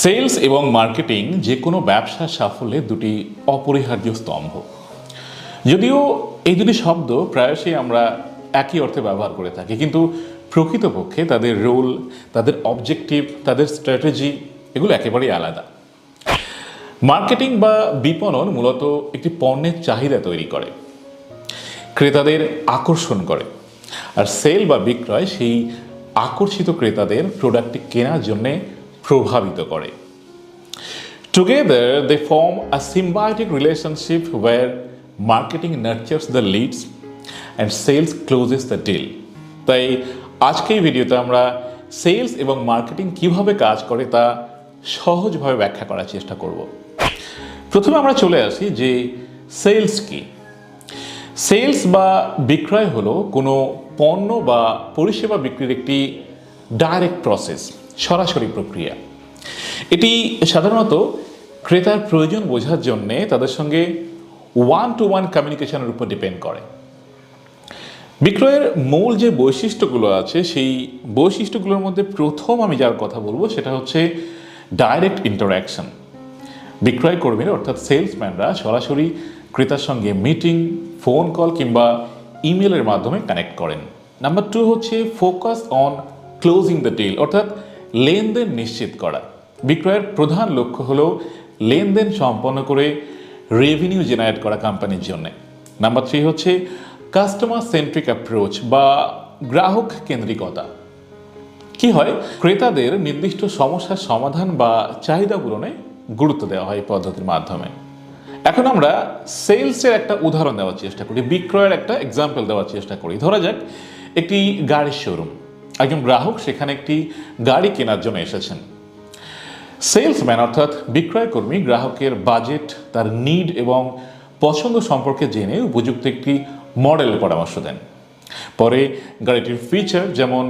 Sales এবং marketing যে কোনো ব্যবসার সাফল্যের দুটি অপরিহার্য স্তম্ভ। যদিও এই দুটি শব্দ প্রায়শই আমরা একই অর্থে ব্যবহার করে থাকি, কিন্তু প্রকৃতপক্ষে তাদের রোল, তাদের অবজেক্টিভ, তাদের স্ট্র্যাটেজি এগুলো একেবারেই আলাদা। মার্কেটিং বা বিপণন মূলত একটি পণ্যের চাহিদা তৈরি করে, ক্রেতাদের আকর্ষণ করে, আর সেল বা বিক্রয় সেই আকর্ষিত ক্রেতাদের প্রোডাক্টটি কেনার জন্যে প্রভাবিত করে। Together, they form a symbiotic relationship where marketing nurtures the leads and sales closes the deal. তাই আজকে এই ভিডিওতে আমরা সেলস এবং মার্কেটিং কিভাবে কাজ করে তা সহজভাবে ব্যাখ্যা করার চেষ্টা করব। প্রথমে আমরা চলে আসি যে সেলস কি। সেলস বা বিক্রয় হলো কোনো পণ্য বা পরিষেবা বিক্রির একটি ডাইরেক্ট প্রসেস, সরাসরি প্রক্রিয়া। এটি সাধারণত ক্রেতার প্রয়োজন বোঝার জন্যে তাদের সঙ্গে ওয়ান টু ওয়ান কমিউনিকেশনের উপর ডিপেন্ড করে। বিক্রয়ের মূল যে বৈশিষ্ট্যগুলো আছে সেই বৈশিষ্ট্যগুলোর মধ্যে প্রথম আমি যার কথা বলবো সেটা হচ্ছে ডাইরেক্ট ইন্টারাকশন। বিক্রয় কর্মীরা অর্থাৎ সেলসম্যানরা সরাসরি ক্রেতার সঙ্গে মিটিং, ফোন কল কিংবা ইমেলের মাধ্যমে কানেক্ট করেন। নাম্বার 2 হচ্ছে focus on closing the deal, অর্থাৎ লেনদেন নিশ্চিত করা। বিক্রয়ের প্রধান লক্ষ্য হলো লেনদেন সম্পন্ন করে রেভিনিউ জেনারেট করা কোম্পানির জন্য। নাম্বার 3 হচ্ছে কাস্টমার সেন্ট্রিক অ্যাপ্রোচ বা গ্রাহক কেন্দ্রিকতা। কি হয়, ক্রেতাদের নির্দিষ্ট সমস্যার সমাধান বা চাহিদা পূরণে গুরুত্ব দেওয়া হয় এই পদ্ধতির মাধ্যমে। এখন আমরা সেলসের একটা উদাহরণ দেওয়ার চেষ্টা করি, বিক্রয়ের একটা এক্সাম্পল দেওয়ার চেষ্টা করি। ধরা যাক একটি গাড়ির শোরুম, একজন গ্রাহক সেখানে একটি গাড়ি কেনার জন্য এসেছেন। সেলসম্যান অর্থাৎ বিক্রয় কর্মী গ্রাহকের বাজেট, তার নিড এবং পছন্দ সম্পর্কে জেনে উপযুক্ত একটি মডেল পরামর্শ দেন। পরে গাড়িটির ফিচার যেমন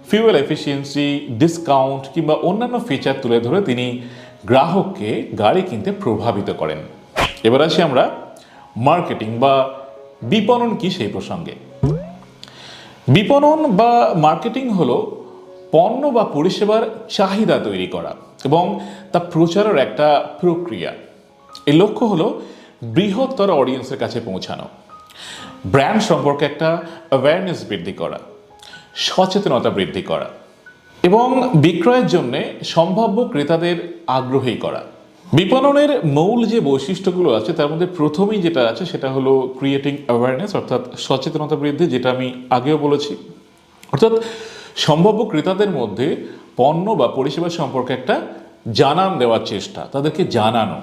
ফিউয়েল এফিসিয়েন্সি, ডিসকাউন্ট কিংবা অন্যান্য ফিচার তুলে ধরে তিনি গ্রাহককে গাড়ি কিনতে প্রভাবিত করেন। এবার আসি আমরা মার্কেটিং বা বিপণন কি সেই প্রসঙ্গে। বিপণন বা মার্কেটিং হলো পণ্য বা পরিষেবার চাহিদা তৈরি করা এবং তা প্রচারের একটা প্রক্রিয়া। এর লক্ষ্য হলো বৃহত্তর অডিয়েন্সের কাছে পৌঁছানো, ব্র্যান্ড সম্পর্কে একটা অ্যাওয়ারনেস বৃদ্ধি করা, সচেতনতা বৃদ্ধি করা এবং বিক্রয়ের জন্য সম্ভাব্য ক্রেতাদের আগ্রহী করা। বিপণনের মূল যে বৈশিষ্ট্যগুলো আছে তার মধ্যে প্রথমেই যেটা আছে সেটা হলো ক্রিয়েটিং অ্যাওয়ারনেস, অর্থাৎ সচেতনতা বৃদ্ধি, যেটা আমি আগেও বলেছি। অর্থাৎ সম্ভাব্য ক্রেতাদের মধ্যে পণ্য বা পরিষেবা সম্পর্কে একটা জানান দেওয়ার চেষ্টা, তাদেরকে জানানো।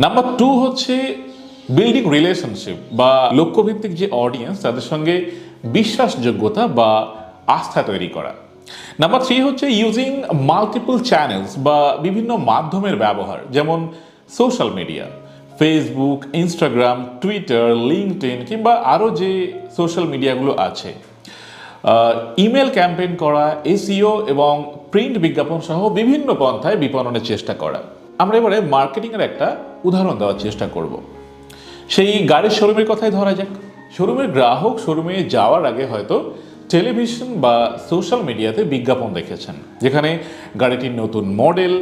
নাম্বার 2 হচ্ছে বিল্ডিং রিলেশনশিপ বা লক্ষ্যভিত্তিক যে অডিয়েন্স তাদের সঙ্গে বিশ্বাসযোগ্যতা বা আস্থা তৈরি করা। নাম্বার 3 হচ্ছে ইউজিং মাল্টিপল চ্যানেলস বা বিভিন্ন মাধ্যমের ব্যবহার, যেমন social media, Facebook, Instagram, Twitter, LinkedIn কিংবা আরও যে সোশ্যাল মিডিয়াগুলো আছে। ইমেল ক্যাম্পেইন করা, এসইও এবং প্রিন্ট বিজ্ঞাপন সহ বিভিন্ন পন্থায় বিপণনের চেষ্টা করা। আমরা এবারে মার্কেটিংয়ের একটা উদাহরণ দেওয়ার চেষ্টা করব। সেই গাড়ির শোরুমের কথাই ধরা যাক। শোরুমের গ্রাহক শোরুমে যাওয়ার আগে হয়তো টেলিভিশন বা সোশ্যাল মিডিয়াতে বিজ্ঞাপন দেখেছেন, যেখানে গাড়িটির নতুন মডেল,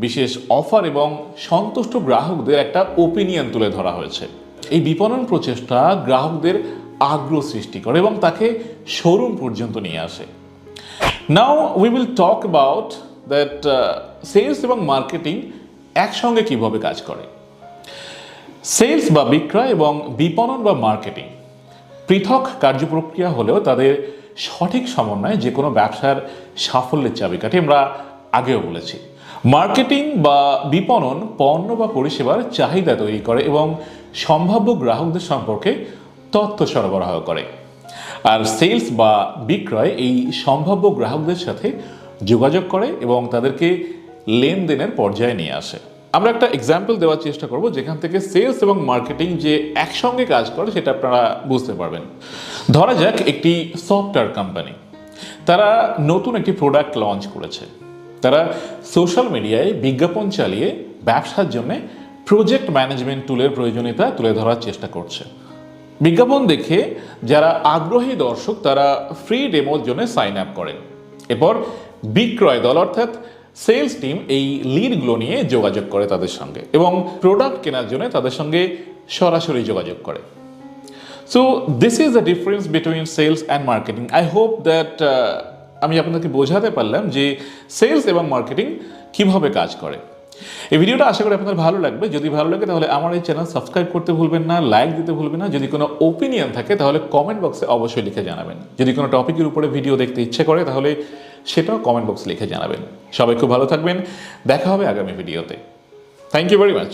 বিশেষ অফার এবং সন্তুষ্ট গ্রাহকদের একটা ওপিনিয়ন তুলে ধরা হয়েছে। এই বিপণন প্রচেষ্টা গ্রাহকদের আগ্রহ সৃষ্টি করে এবং তাকে শোরুম পর্যন্ত নিয়ে আসে। Now we will talk about that sales এবং মার্কেটিং একসঙ্গে কিভাবে কাজ করে। সেলস বা বিক্রয় এবং বিপণন বা মার্কেটিং পৃথক কার্যপ্রক্রিয়া হলেও তাদের সঠিক সমন্বয়ে যে কোনো ব্যবসার সাফল্যের চাবিকাঠি, আমরা আগেও বলেছি। মার্কেটিং বা বিপণন পণ্য বা পরিষেবার চাহিদা তৈরি করে এবং সম্ভাব্য গ্রাহকদের সম্পর্কে তথ্য সরবরাহ করে, আর সেলস বা বিক্রয় এই সম্ভাব্য গ্রাহকদের সাথে যোগাযোগ করে এবং তাদেরকে লেনদেনের পর্যায়ে নিয়ে আসে। আমরা একটা এক্সাম্পল দেওয়ার চেষ্টা করব যেখান থেকে সেলস এবং মার্কেটিং যে একসঙ্গে কাজ করে সেটা আপনারা বুঝতে পারবেন। ধরা যাক একটি সফটওয়্যার কোম্পানি, তারা নতুন একটি প্রোডাক্ট লঞ্চ করেছে। তারা সোশ্যাল মিডিয়ায় বিজ্ঞাপন চালিয়ে ব্যবসার জন্য প্রজেক্ট ম্যানেজমেন্ট টুলের প্রয়োজনীয়তা তুলে ধরার চেষ্টা করছে। বিজ্ঞাপন দেখে যারা আগ্রহী দর্শক তারা ফ্রি ডেমোর জন্য সাইন আপ করেন। এরপর বিক্রয় দল অর্থাৎ সেলস টিম এই লিডগুলো নিয়ে যোগাযোগ করে তাদের সঙ্গে এবং প্রোডাক্ট কেনার জন্য তাদের সঙ্গে সরাসরি যোগাযোগ করে। So this is the difference between sales and marketing. I hope that আমি আপনাদেরকে বোঝাতে পারলাম যে সেলস এবং মার্কেটিং কিভাবে কাজ করে। এই ভিডিওটা আশা করি আপনাদের ভালো লাগবে। যদি ভালো লাগে তাহলে আমার এই চ্যানেল সাবস্ক্রাইব করতে ভুলবেন না, লাইক দিতে ভুলবেন না। যদি কোনো ওপিনিয়ন থাকে তাহলে কমেন্ট বক্সে অবশ্যই লিখে জানাবেন। যদি কোনো টপিকের উপরে ভিডিও দেখতে ইচ্ছে করে তাহলে সেটাও কমেন্ট বক্সে লিখে জানাবেন। সবাই খুব ভালো থাকবেন, দেখা হবে আগামী ভিডিওতে। Thank you very much.